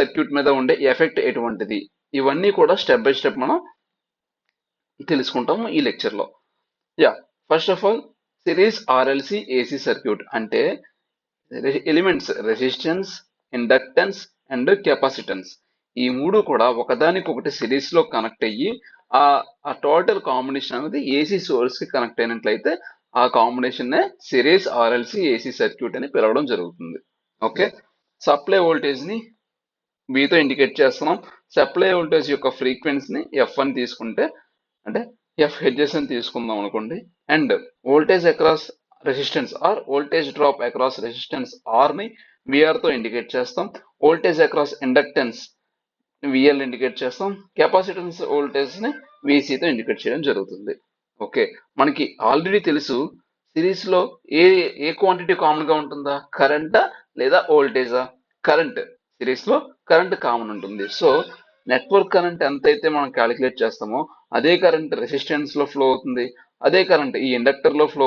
Circuit మీద ఉండే effect ఎటువంటిది, ఇవన్నీ కూడా స్టెప్ బై స్టెప్ మనం తెలుసుకుంటాము ఈ లెక్చర్ లో. First of all series RLC AC circuit అంటే elements resistance, inductance and capacitance ఈ మూడు కూడా ఒకదానికొకటి సిరీస్ లో కనెక్ట్ అయ్యి ఆ టోటల్ కాంబినేషన్ అనేది ఏసీ సోర్స్ కి కనెక్ట్ అయినట్లయితే ఆ కాంబినేషన్ నే సిరీస్ ఆర్ఎల్సి ఏసీ సర్క్యూట్ అని పిలవడం జరుగుతుంది. ఓకే, సప్లై వోల్టేజ్ ని V తో ఇండికేట్ చేస్తున్నాం. సప్లై వోల్టేజ్ యొక్క ఫ్రీక్వెన్సీని ఎఫ్ అని తీసుకుంటే, అంటే ఎఫ్ హెడ్జెస్ అని తీసుకుందాం అనుకోండి. And voltage across resistance R voltage drop across resistance R ని విఆర్ తో ఇండికేట్ చేస్తాం. Voltage across inductance VL indicate చేస్తాం. కెపాసిటెన్స్ వోల్టేజ్ ని VC తో ఇండికేట్ చేయడం జరుగుతుంది. ఓకే, మనకి ఆల్రెడీ తెలుసు సిరీస్ లో ఏ క్వాంటిటీ కామన్ గా ఉంటుందా, కరెంటా లేదా వోల్టేజా? కరెంట్. సిరీస్ లో కరెంట్ కామన్ ఉంటుంది. సో నెట్వర్క్ కరెంట్ ఎంతైతే మనం క్యాలిక్యులేట్ చేస్తామో అదే కరెంట్ రెసిస్టెన్స్ లో ఫ్లో అవుతుంది, అదే కరెంట్ ఈ ఇండక్టర్ లో ఫ్లో